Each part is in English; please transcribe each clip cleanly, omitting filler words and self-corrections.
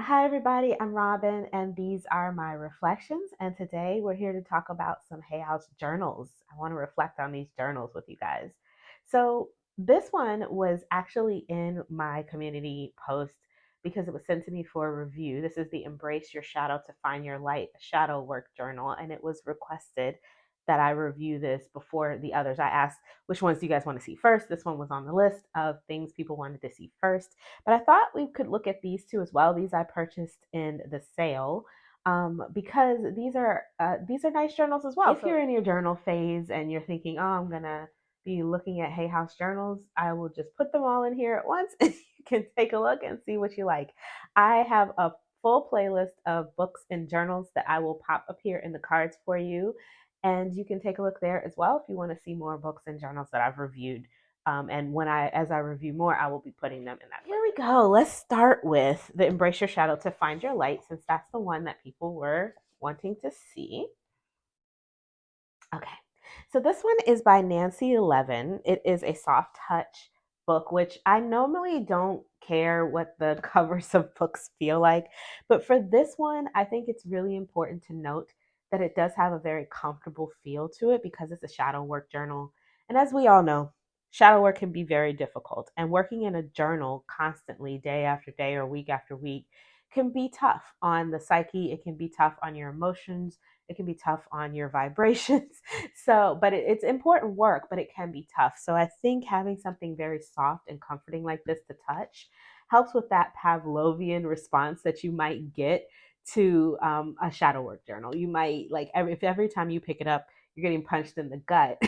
Hi, everybody. I'm Robin, and these are my reflections. And today we're here to talk about some Hay House journals. I want to reflect on these journals with you guys. So, this one was actually in my community post because it was sent to me for a review. This is the Embrace Your Shadow to Find Your Light shadow work journal, and it was requested that I review this before the others. I asked, which ones do you guys want to see first? This one was on the list of things people wanted to see first. But I thought we could look at these two as well. These I purchased in the sale because these are nice journals as well. If you're in your journal phase and you're thinking, oh, I'm gonna be looking at Hay House journals, I will just put them all in here at once, and you can take a look and see what you like. I have a full playlist of books and journals that I will pop up here in the cards for you. And you can take a look there as well if you want to see more books and journals that I've reviewed. And as I review more, I will be putting them in that. Here we go. Let's start with the Embrace Your Shadow to Find Your Light, since that's the one that people were wanting to see. Okay. So this one is by Nancy Levin. It is a soft touch book, which I normally don't care what the covers of books feel like. But for this one, I think it's really important to note that it does have a very comfortable feel to it because it's a shadow work journal. And as we all know, shadow work can be very difficult. And working in a journal constantly, day after day or week after week, can be tough on the psyche. It can be tough on your emotions. It can be tough on your vibrations. So, but it's important work, but it can be tough. So I think having something very soft and comforting like this to touch helps with that Pavlovian response that you might get to a shadow work journal. You might like if every time you pick it up, you're getting punched in the gut.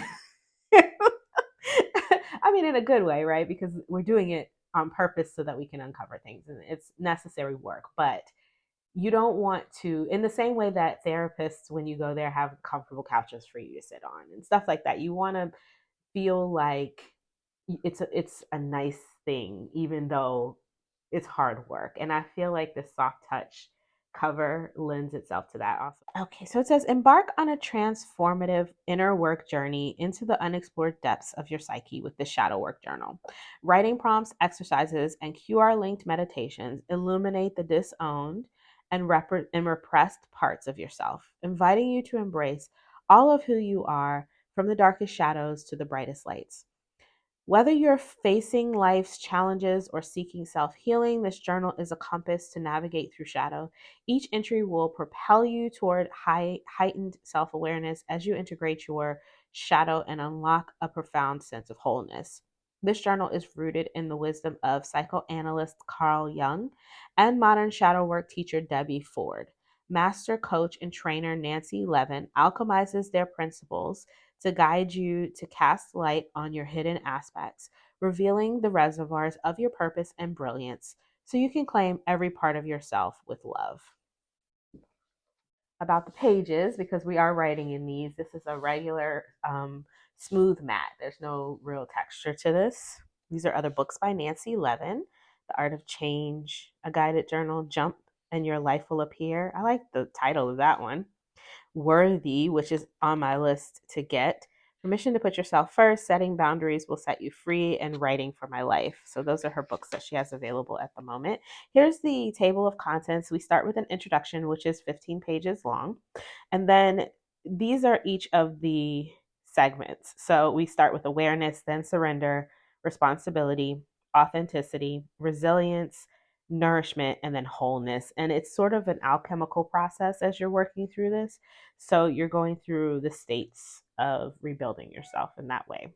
I mean, in a good way, right? Because we're doing it on purpose so that we can uncover things, and it's necessary work. But you don't want to, in the same way that therapists, when you go there, have comfortable couches for you to sit on and stuff like that. You want to feel like it's a nice thing, even though it's hard work. And I feel like the soft touch cover lends itself to that also. Okay, so it says embark on a transformative inner work journey into the unexplored depths of your psyche with the Shadow Work Journal. Writing prompts, exercises, and QR linked meditations illuminate the disowned and repressed parts of yourself, inviting you to embrace all of who you are from the darkest shadows to the brightest lights. Whether you're facing life's challenges or seeking self healing, this journal is a compass to navigate through shadow. Each entry will propel you toward heightened self awareness as you integrate your shadow and unlock a profound sense of wholeness. This journal is rooted in the wisdom of psychoanalyst Carl Jung and modern shadow work teacher Debbie Ford. Master coach and trainer Nancy Levin alchemizes their principles to guide you to cast light on your hidden aspects, revealing the reservoirs of your purpose and brilliance so you can claim every part of yourself with love. About the pages, because we are writing in these, this is a regular smooth matte. There's no real texture to this. These are other books by Nancy Levin. The Art of Change, A Guided Journal, Jump and Your Life Will Appear. I like the title of that one. Worthy, which is on my list to get. Permission to Put Yourself First, Setting Boundaries Will Set You Free, and Writing for My Life. So those are her books that she has available at the moment. Here's the table of contents. We start with an introduction, which is 15 pages long. And then these are each of the segments. So we start with awareness, then surrender, responsibility, authenticity, resilience, nourishment, and then wholeness. And it's sort of an alchemical process as you're working through this. So you're going through the states of rebuilding yourself in that way.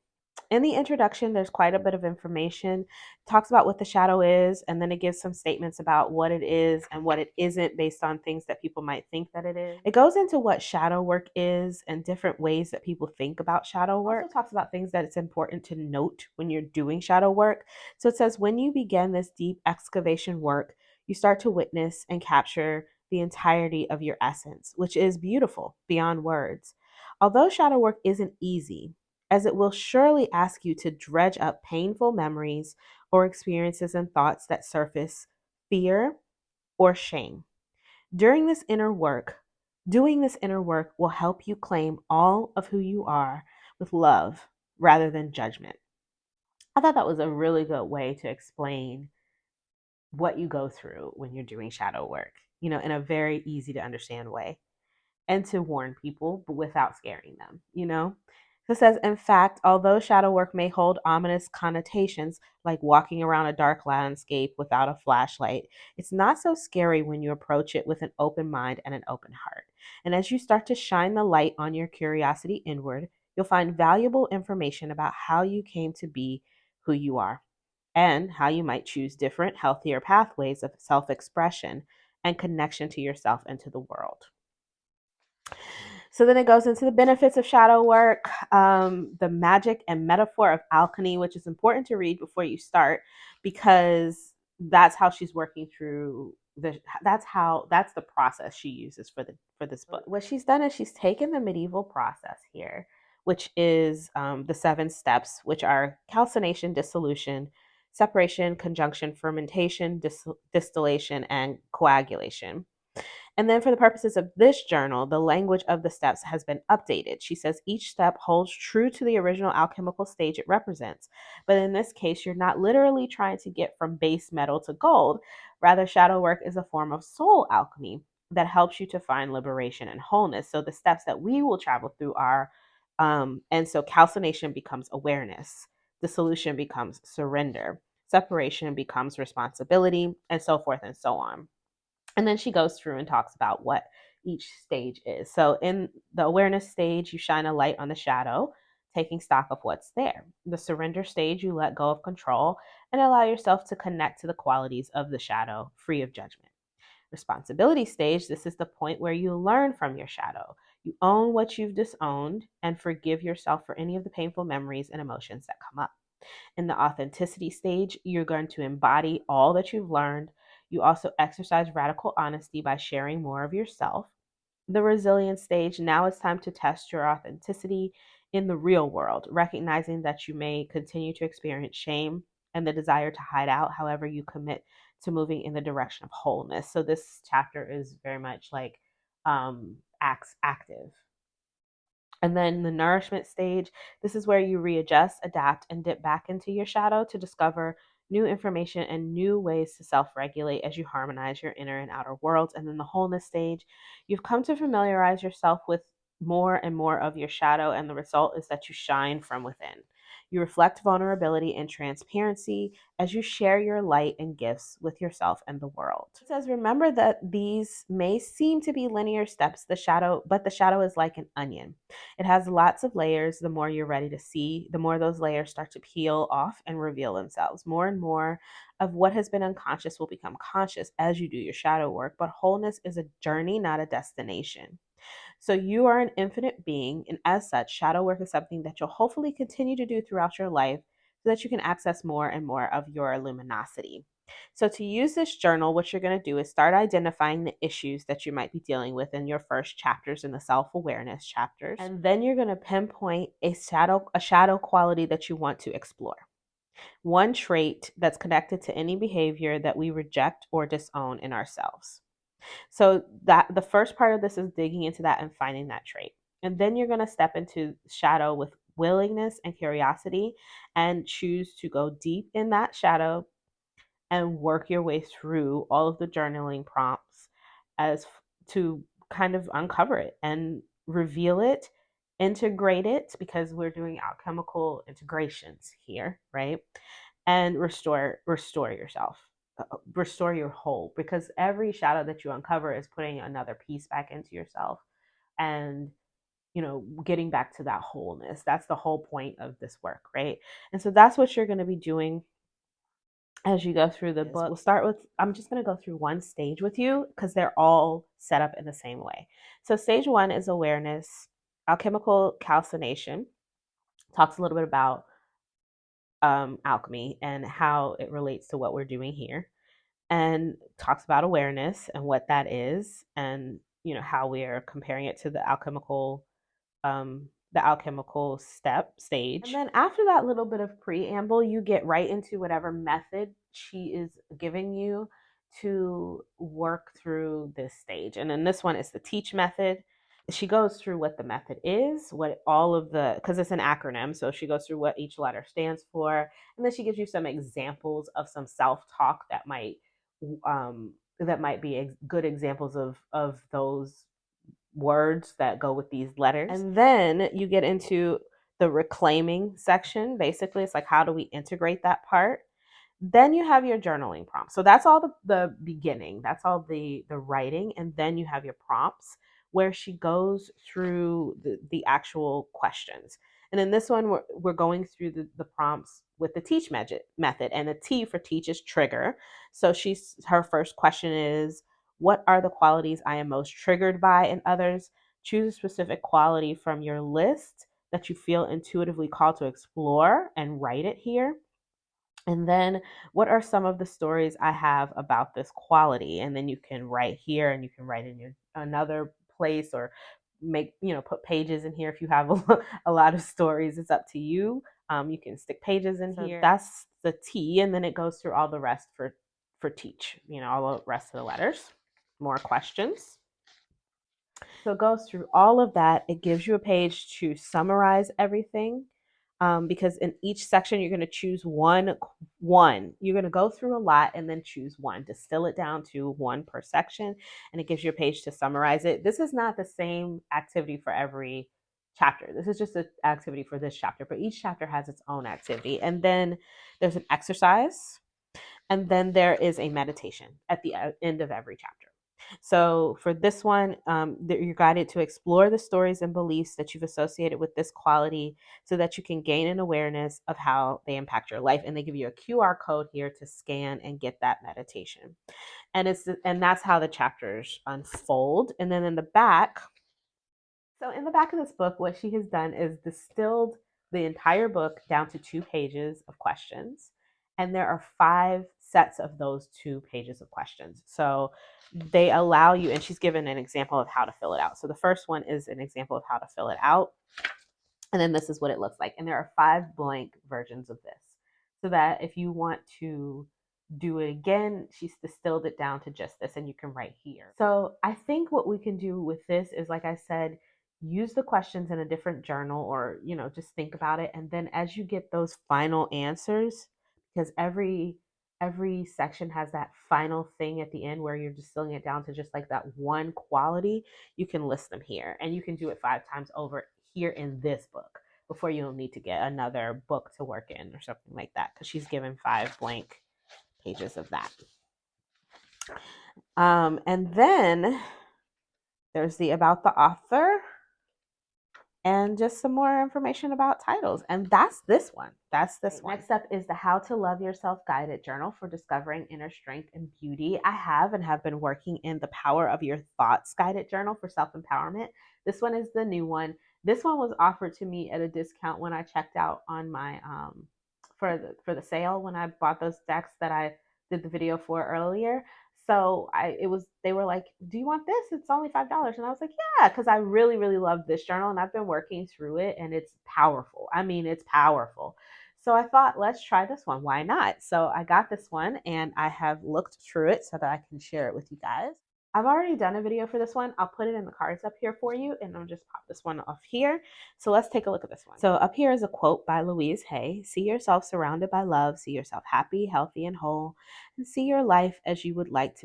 In the introduction, there's quite a bit of information. It talks about what the shadow is, and then it gives some statements about what it is and what it isn't based on things that people might think that it is. It goes into what shadow work is and different ways that people think about shadow work. It also talks about things that it's important to note when you're doing shadow work. So it says, when you begin this deep excavation work, you start to witness and capture the entirety of your essence, which is beautiful beyond words. Although shadow work isn't easy, as it will surely ask you to dredge up painful memories or experiences and thoughts that surface fear or shame. During this inner work, Doing this inner work will help you claim all of who you are with love rather than judgment. I thought that was a really good way to explain what you go through when you're doing shadow work, in a very easy to understand way, and to warn people, but without scaring them. So it says, in fact, although shadow work may hold ominous connotations, like walking around a dark landscape without a flashlight, it's not so scary when you approach it with an open mind and an open heart. And as you start to shine the light on your curiosity inward, you'll find valuable information about how you came to be who you are and how you might choose different, healthier pathways of self expression and connection to yourself and to the world. So then it goes into the benefits of shadow work, the magic and metaphor of alchemy, which is important to read before you start, because that's how she's working through that's the process she uses for this book. What she's done is she's taken the medieval process here, which is the 7 steps, which are calcination, dissolution, separation, conjunction, fermentation, distillation, and coagulation. And then, for the purposes of this journal, the language of the steps has been updated. She says each step holds true to the original alchemical stage it represents. But in this case, you're not literally trying to get from base metal to gold. Rather, shadow work is a form of soul alchemy that helps you to find liberation and wholeness. So, the steps that we will travel through are, and so calcination becomes awareness, dissolution becomes surrender, separation becomes responsibility, and so forth and so on. And then she goes through and talks about what each stage is. So, in the awareness stage, you shine a light on the shadow, taking stock of what's there. The surrender stage, you let go of control and allow yourself to connect to the qualities of the shadow, free of judgment. Responsibility stage, this is the point where you learn from your shadow. You own what you've disowned and forgive yourself for any of the painful memories and emotions that come up. In the authenticity stage, you're going to embody all that you've learned. You also exercise radical honesty by sharing more of yourself. The resilience stage, now it's time to test your authenticity in the real world, recognizing that you may continue to experience shame and the desire to hide out. However, you commit to moving in the direction of wholeness. So this chapter is very much like acts active. And then the nourishment stage, this is where you readjust, adapt, and dip back into your shadow to discover new information and new ways to self regulate as you harmonize your inner and outer worlds. And then the wholeness stage, you've come to familiarize yourself with more and more of your shadow, and the result is that you shine from within. You reflect vulnerability and transparency as you share your light and gifts with yourself and the world. It says, remember that these may seem to be linear steps, but the shadow is like an onion. It has lots of layers. The more you're ready to see, the more those layers start to peel off and reveal themselves. More and more of what has been unconscious will become conscious as you do your shadow work. But wholeness is a journey, not a destination. So you are an infinite being, and as such, shadow work is something that you'll hopefully continue to do throughout your life so that you can access more and more of your luminosity. So, to use this journal, what you're going to do is start identifying the issues that you might be dealing with in your first chapters, in the self-awareness chapters, and then you're going to pinpoint a shadow quality that you want to explore. One trait that's connected to any behavior that we reject or disown in ourselves. So that the first part of this is digging into that and finding that trait. And then you're going to step into shadow with willingness and curiosity and choose to go deep in that shadow and work your way through all of the journaling prompts as to kind of uncover it and reveal it, integrate it, because we're doing alchemical integrations here, right? And restore yourself, restore your whole, because every shadow that you uncover is putting another piece back into yourself and getting back to that wholeness. That's the whole point of this work, right? And so that's what you're going to be doing as you go through the book. We'll start with, I'm just going to go through one stage with you because they're all set up in the same way. So stage 1 is awareness. Alchemical calcination talks a little bit about alchemy and how it relates to what we're doing here, and talks about awareness and what that is, and how we are comparing it to the alchemical stage. And then after that little bit of preamble, you get right into whatever method she is giving you to work through this stage. And then this one is the teach method. She goes through what the method is, what all of the, because it's an acronym, so she goes through what each letter stands for, and then she gives you some examples of some self-talk that might that might be good examples of those words that go with these letters. And then you get into the reclaiming section. Basically, it's like, how do we integrate that part? Then you have your journaling prompts. So that's all the beginning. That's all the writing. And then you have your prompts where she goes through the actual questions. And in this one, we're going through the prompts with the teach method. And the T for teach is trigger. So her first question is, what are the qualities I am most triggered by in others? Choose a specific quality from your list that you feel intuitively called to explore and write it here. And then, what are some of the stories I have about this quality? And then you can write here, and you can write in another place, or put pages in here if you have a lot of stories. It's up to you. You can stick pages in here. That's the T, and then it goes through all the rest for teach. All the rest of the letters. More questions. So it goes through all of that. It gives you a page to summarize everything. Because in each section you're going to choose one. You're going to go through a lot and then choose one, distill it down to one per section, and it gives you a page to summarize it. This is not the same activity for every chapter. This is just an activity for this chapter, but each chapter has its own activity. And then there's an exercise, and then there is a meditation at the end of every chapter. So for this one, you're guided to explore the stories and beliefs that you've associated with this quality so that you can gain an awareness of how they impact your life. And they give you a QR code here to scan and get that meditation. And that's how the chapters unfold. And then in the back, so in the back of this book, what she has done is distilled the entire book down to 2 pages of questions. And there are 5 sets of those 2 pages of questions. So they allow you, and she's given an example of how to fill it out. So the first one is an example of how to fill it out. And then this is what it looks like. And there are 5 blank versions of this. So that if you want to do it again, she's distilled it down to just this, and you can write here. So I think what we can do with this is, like I said, use the questions in a different journal, or just think about it. And then as you get those final answers, because every section has that final thing at the end where you're distilling it down to just like that one quality, you can list them here, and you can do it 5 times over here in this book before you'll need to get another book to work in or something like that, because she's given 5 blank pages of that. And then there's the about the author, and just some more information about titles. And that's this one. Next up is the How to Love Yourself guided journal for discovering inner strength and beauty. I have been working in the Power of Your Thoughts guided journal for self-empowerment. This one is the new one. This one was offered to me at a discount when I checked out on my for the sale, when I bought those decks that I did the video for earlier. So they were like, do you want this? It's only $5. And I was like, yeah, because I really, really love this journal, and I've been working through it, and it's powerful. I mean, it's powerful. So I thought, let's try this one. Why not? So I got this one, and I have looked through it so that I can share it with you guys. I've already done a video for this one. I'll put it in the cards up here for you, and I'll just pop this one off here. So let's take a look at this one. So up here is a quote by Louise Hay. See yourself surrounded by love. See yourself happy, healthy, and whole. And see your life as you would like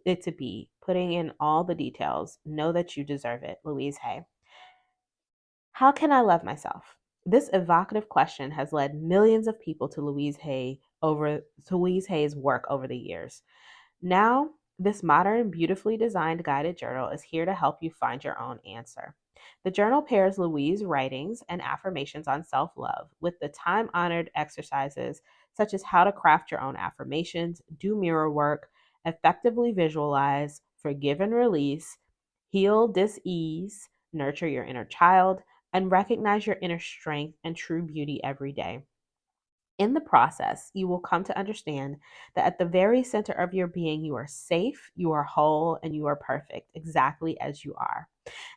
it to be. Putting in all the details. Know that you deserve it. Louise Hay. How can I love myself? This evocative question has led millions of people to Louise Hay's work over the years. Now, this modern, beautifully designed guided journal is here to help you find your own answer. The journal pairs Louise's writings and affirmations on self-love with the time-honored exercises such as how to craft your own affirmations, do mirror work, effectively visualize, forgive and release, heal dis-ease, nurture your inner child, and recognize your inner strength and true beauty every day. In the process, you will come to understand that at the very center of your being, you are safe, you are whole, and you are perfect, exactly as you are.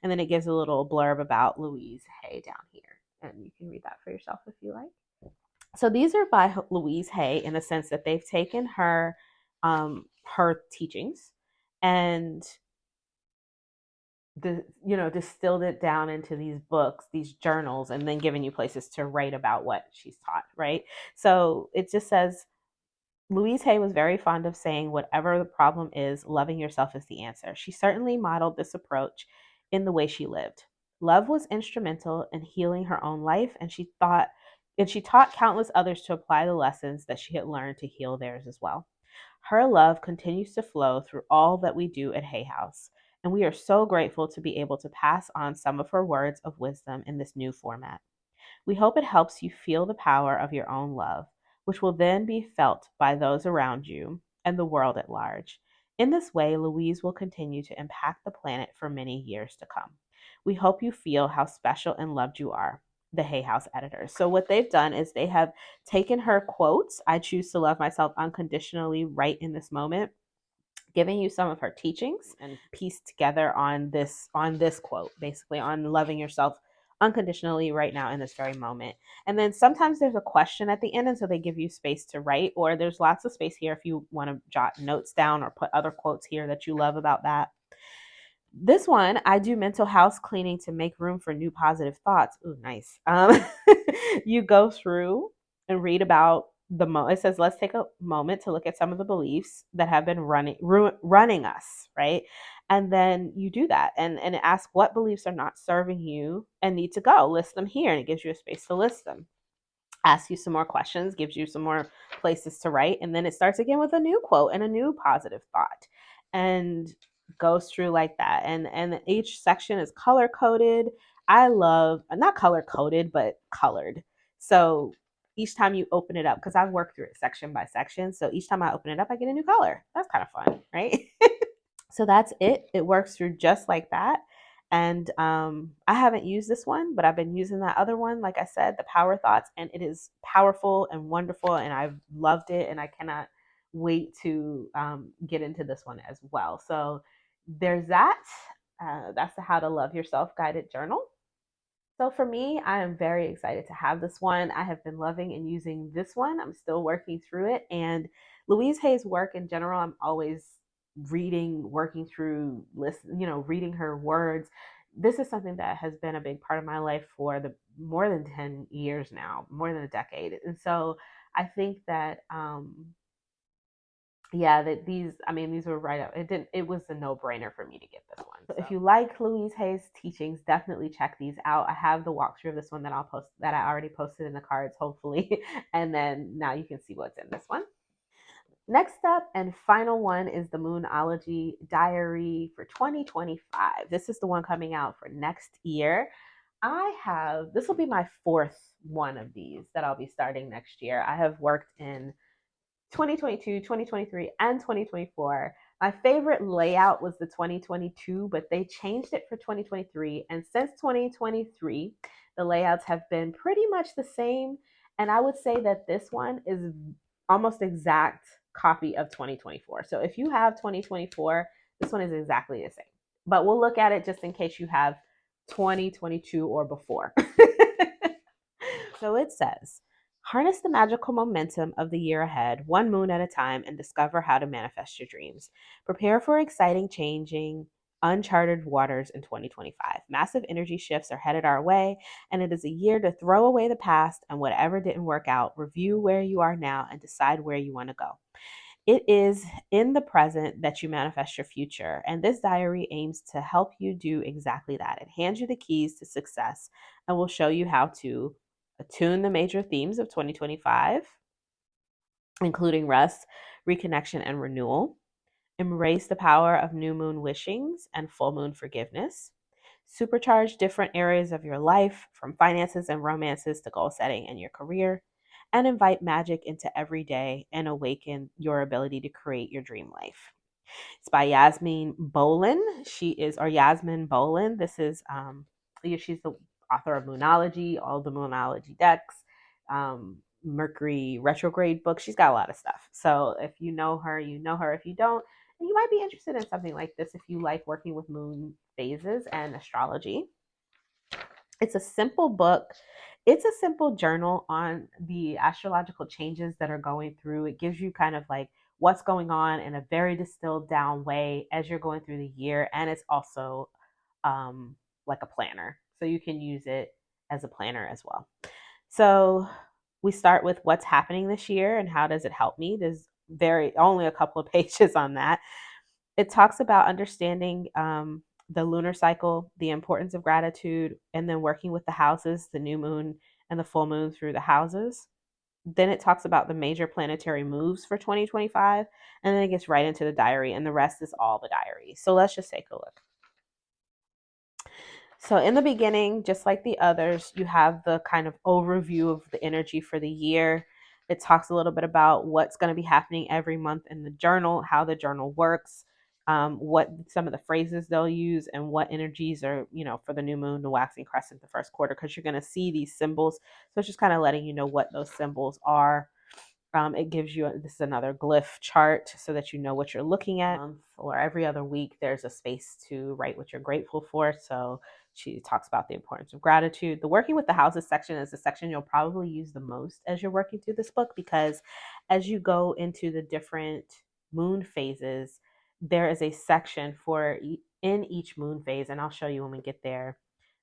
And then it gives a little blurb about Louise Hay down here. And you can read that for yourself if you like. So these are by Louise Hay in the sense that they've taken her teachings and distilled it down into these books, these journals, and then given you places to write about what she's taught, right? So it just says, Louise Hay was very fond of saying, whatever the problem is, loving yourself is the answer. She certainly modeled this approach in the way she lived. Love was instrumental in healing her own life, and she taught countless others to apply the lessons that she had learned to heal theirs as well. Her love continues to flow through all that we do at Hay House, and we are so grateful to be able to pass on some of her words of wisdom in this new format. We hope it helps you feel the power of your own love, which will then be felt by those around you and the world at large. In this way, Louise will continue to impact the planet for many years to come. We hope you feel how special and loved you are. The Hay House editors. So, what they've done is they have taken her quotes, I choose to love myself unconditionally right in this moment, giving you some of her teachings and pieced together on this quote, basically on loving yourself unconditionally right now in this very moment. And then sometimes there's a question at the end, and so they give you space to write, or there's lots of space here if you want to jot notes down or put other quotes here that you love about that. This one, I do mental house cleaning to make room for new positive thoughts. Ooh, nice. You go through and read about it says, let's take a moment to look at some of the beliefs that have been running us, right? And then you do that and ask what beliefs are not serving you and need to go. List them here, and it gives you a space to list them. Ask you some more questions, gives you some more places to write, and then it starts again with a new quote and a new positive thought, and goes through like that. And each section is color coded. I love not color coded, but colored. So each time you open it up, because I've worked through it section by section, so each time I open it up, I get a new color. That's kind of fun, right? So that's it. It works through just like that. And I haven't used this one, but I've been using that other one, like I said, the Power Thoughts, and it is powerful and wonderful, and I've loved it, and I cannot wait to get into this one as well. So there's that. That's the How to Love Yourself guided journal. So for me, I am very excited to have this one. I have been loving and using this one. I'm still working through it. And Louise Hay's work in general, I'm always reading, working through, reading her words. This is something that has been a big part of my life for the more than 10 years now, more than a decade. And so I think that yeah, that these were right up. It was a no-brainer for me to get this one. So if you like Louise Hay's teachings, definitely check these out. I have the walkthrough of this one that I already posted in the cards, hopefully. And then now you can see what's in this one. Next up and final one is the Moonology Diary for 2025. This is the one coming out for next year. This will be my fourth one of these that I'll be starting next year. I have worked in 2022, 2023, and 2024. My favorite layout was the 2022, but they changed it for 2023. And since 2023, the layouts have been pretty much the same. And I would say that this one is almost exact copy of 2024. So if you have 2024, this one is exactly the same. But we'll look at it just in case you have 2022 or before. So it says, harness the magical momentum of the year ahead, one moon at a time, and discover how to manifest your dreams. Prepare for exciting, changing, uncharted waters in 2025. Massive energy shifts are headed our way, and it is a year to throw away the past and whatever didn't work out, review where you are now, and decide where you want to go. It is in the present that you manifest your future, and this diary aims to help you do exactly that. It hands you the keys to success and will show you how to attune the major themes of 2025, including rest, reconnection, and renewal. Embrace the power of new moon wishings and full moon forgiveness. Supercharge different areas of your life, from finances and romances to goal setting and your career, and invite magic into every day and awaken your ability to create your dream life. It's by Yasmin Bolin. Yasmin Bolin. She's the author of Moonology, all the Moonology decks, Mercury retrograde books. She's got a lot of stuff. So if you know her, you know her. If you don't, you might be interested in something like this if you like working with moon phases and astrology. It's a simple book. It's a simple journal on the astrological changes that are going through. It gives you kind of like what's going on in a very distilled down way as you're going through the year. And it's also like a planner. So you can use it as a planner as well. So we start with what's happening this year and how does it help me. There's only a couple of pages on that. It talks about understanding the lunar cycle, the importance of gratitude, and then working with the houses, the new moon and the full moon through the houses. Then it talks about the major planetary moves for 2025, and then it gets right into the diary, and the rest is all the diary. So let's just take a look. So in the beginning, just like the others, you have the kind of overview of the energy for the year. It talks a little bit about what's going to be happening every month in the journal, how the journal works, what some of the phrases they'll use, and what energies are, for the new moon, the waxing crescent, the first quarter, because you're going to see these symbols. So it's just kind of letting you know what those symbols are. It gives you, this is another glyph chart so that you know what you're looking at. Or every other week, there's a space to write what you're grateful for. So she talks about the importance of gratitude. The working with the houses section is the section you'll probably use the most as you're working through this book, because as you go into the different moon phases, there is a section for in each moon phase, and I'll show you when we get there,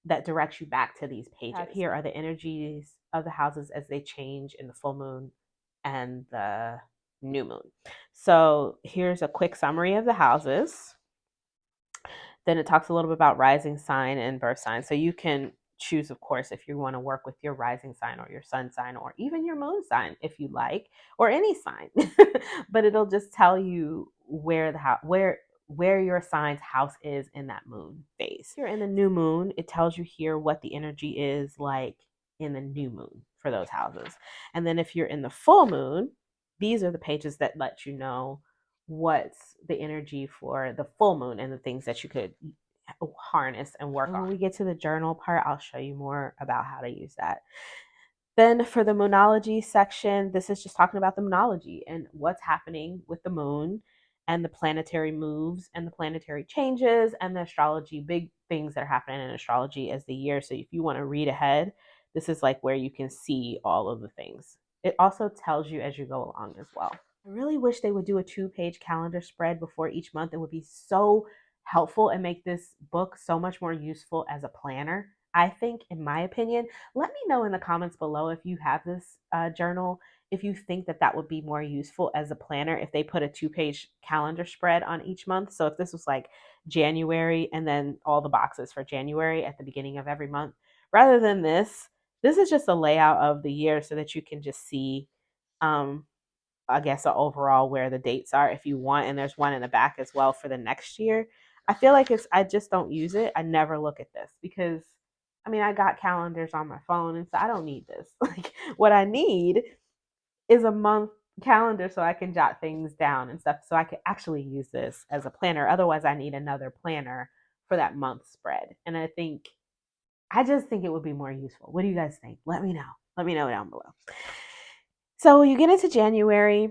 that directs you back to these pages. Here are the energies of the houses as they change in the full moon and the new moon. So here's a quick summary of the houses. Then it talks a little bit about rising sign and birth sign. So you can choose, of course, if you want to work with your rising sign or your sun sign or even your moon sign if you like, or any sign. But it'll just tell you where your sign's house is in that moon phase. If you're in the new moon, it tells you here what the energy is like in the new moon for those houses. And then if you're in the full moon, these are the pages that let you know what's the energy for the full moon and the things that you could harness and work on. When we get to the journal part, I'll show you more about how to use that. Then for the moonology section, this is just talking about the moonology and what's happening with the moon and the planetary moves and the planetary changes and the astrology, big things that are happening in astrology as the year. So if you want to read ahead, this is like where you can see all of the things. It also tells you as you go along as well. I really wish they would do a 2-page calendar spread before each month. It would be so helpful and make this book so much more useful as a planner. I think, in my opinion, let me know in the comments below if you have this journal, if you think that that would be more useful as a planner if they put a 2-page calendar spread on each month. So if this was like January and then all the boxes for January at the beginning of every month, rather than this is just a layout of the year so that you can just see I guess overall where the dates are if you want, and there's one in the back as well for the next year. I feel like I just don't use it. I never look at this because I got calendars on my phone, and so I don't need this. Like what I need is a month calendar so I can jot things down and stuff so I can actually use this as a planner. Otherwise, I need another planner for that month spread. And I just think it would be more useful. What do you guys think? Let me know. Let me know down below. So you get into January.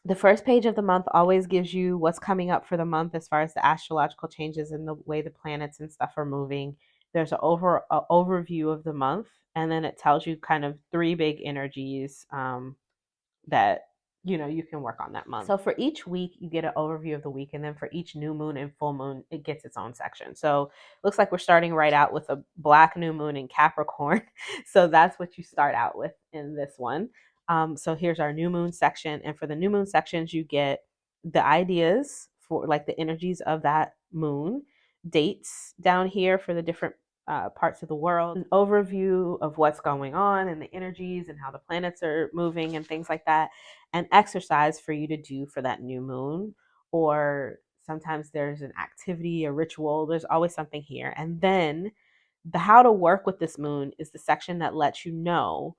The first page of the month always gives you what's coming up for the month as far as the astrological changes and the way the planets and stuff are moving. There's an overview of the month, and then it tells you kind of 3 big energies that you can work on that month. So for each week, you get an overview of the week, and then for each new moon and full moon, it gets its own section. So looks like we're starting right out with a black new moon in Capricorn. So that's what you start out with in this one. So here's our new moon section, and for the new moon sections, you get the ideas for like the energies of that moon, dates down here for the different parts of the world, an overview of what's going on and the energies and how the planets are moving and things like that, an exercise for you to do for that new moon, or sometimes there's an activity, a ritual. There's always something here. And then the how to work with this moon is the section that lets you know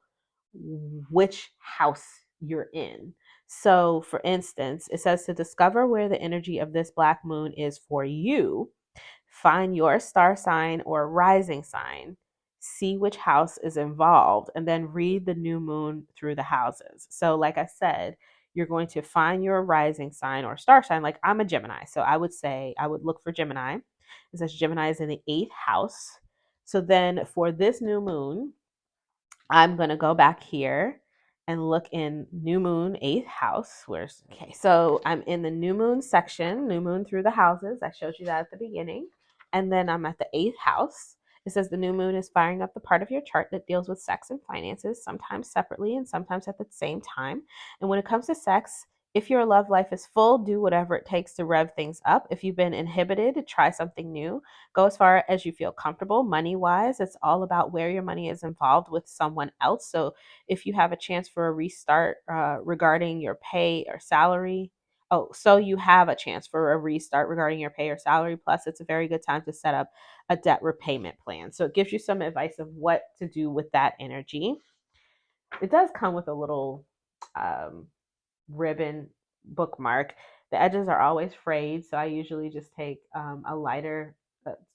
which house you're in. So, for instance, it says to discover where the energy of this black moon is for you, find your star sign or rising sign, see which house is involved, and then read the new moon through the houses. So, like I said, you're going to find your rising sign or star sign. Like I'm a Gemini, so I would say I would look for Gemini. It says Gemini is in the 8th house. So then for this new moon, I'm going to go back here and look in new moon 8th house. Okay, so I'm in the new moon section, new moon through the houses. I showed you that at the beginning. And then I'm at the 8th house. It says the new moon is firing up the part of your chart that deals with sex and finances, sometimes separately and sometimes at the same time. And when it comes to sex, If your love life is full, do whatever it takes to rev things up. If you've been inhibited, try something new. Go as far as you feel comfortable. Money wise, it's all about where your money is involved with someone else. So if you have a chance for a restart regarding your pay or salary, oh, so you have a chance for a restart regarding your pay or salary. Plus, it's a very good time to set up a debt repayment plan. So it gives you some advice of what to do with that energy. It does come with a little ribbon bookmark. The edges are always frayed, so I usually just take a lighter,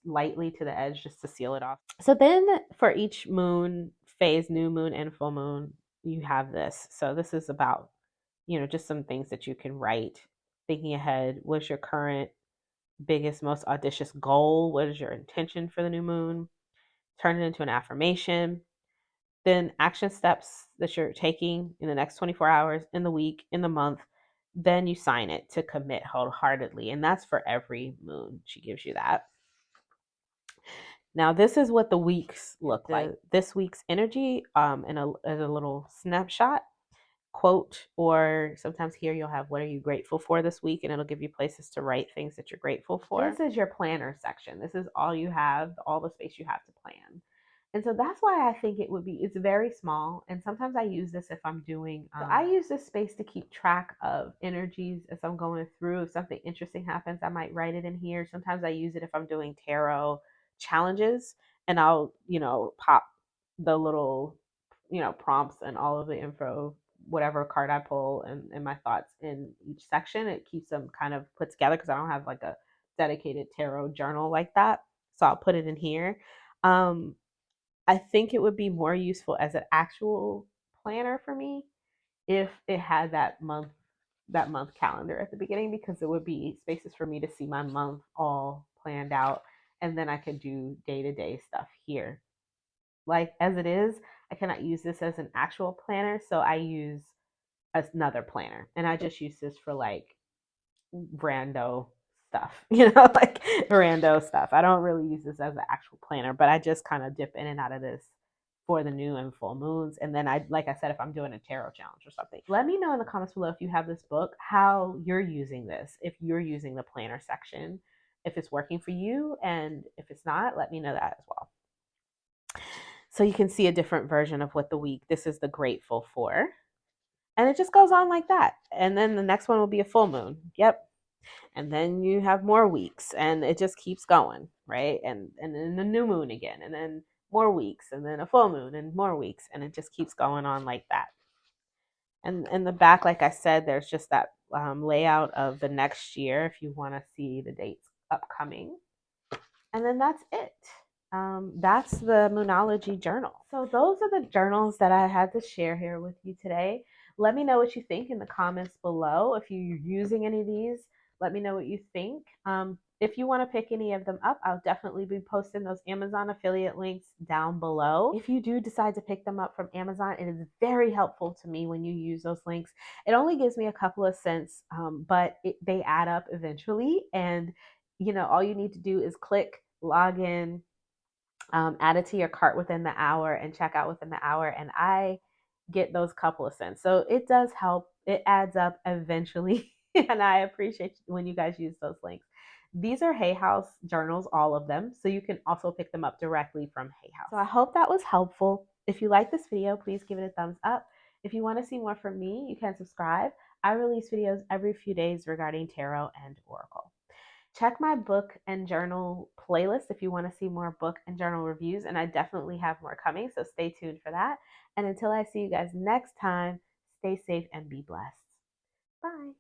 lightly to the edge just to seal it off. So then for each moon phase, new moon and full moon, you have this. So this is about, just some things that you can write. Thinking ahead, what's your current biggest, most audacious goal? What is your intention for the new moon? Turn it into an affirmation. Then action steps that you're taking in the next 24 hours, in the week, in the month. Then you sign it to commit wholeheartedly. And that's for every moon. She gives you that. Now, this is what the weeks look like. This week's energy in a little snapshot quote, or sometimes here you'll have what are you grateful for this week, and it'll give you places to write things that you're grateful for. This is your planner section. This is all you have, all the space you have to plan. And so that's why I think it's very small. And sometimes I use this if I'm doing, so I use this space to keep track of energies as I'm going through. If something interesting happens, I might write it in here. Sometimes I use it if I'm doing tarot challenges, and I'll, pop the little, prompts and all of the info, whatever card I pull, and my thoughts in each section. It keeps them kind of put together because I don't have like a dedicated tarot journal like that. So I'll put it in here. I think it would be more useful as an actual planner for me if it had that month calendar at the beginning, because it would be spaces for me to see my month all planned out, and then I could do day-to-day stuff here. Like as it is, I cannot use this as an actual planner, so I use another planner, and I just use this for like rando stuff, like rando stuff. I don't really use this as an actual planner, but I just kind of dip in and out of this for the new and full moons. And then like I said, if I'm doing a tarot challenge or something, let me know in the comments below if you have this book, how you're using this, if you're using the planner section, if it's working for you, and if it's not, let me know that as well. So you can see a different version of what the week, this is the grateful for. And it just goes on like that. And then the next one will be a full moon. Yep. And then you have more weeks, and it just keeps going, right? And then the new moon again, and then more weeks, and then a full moon and more weeks, and it just keeps going on like that. And in the back, like I said, there's just that layout of the next year if you want to see the dates upcoming. And then that's it. That's the Moonology journal. So those are the journals that I had to share here with you today. Let me know what you think in the comments below. If you're using any of these, let me know what you think. If you want to pick any of them up, I'll definitely be posting those Amazon affiliate links down below. If you do decide to pick them up from Amazon, it is very helpful to me when you use those links. It only gives me a couple of cents, but they add up eventually. And all you need to do is click, log in, add it to your cart within the hour, and check out within the hour. And I get those couple of cents. So it does help. It adds up eventually. And I appreciate when you guys use those links. These are Hay House journals, all of them. So you can also pick them up directly from Hay House. So I hope that was helpful. If you like this video, please give it a thumbs up. If you want to see more from me, you can subscribe. I release videos every few days regarding tarot and oracle. Check my book and journal playlist if you want to see more book and journal reviews, and I definitely have more coming, so stay tuned for that. And until I see you guys next time, stay safe and be blessed. Bye.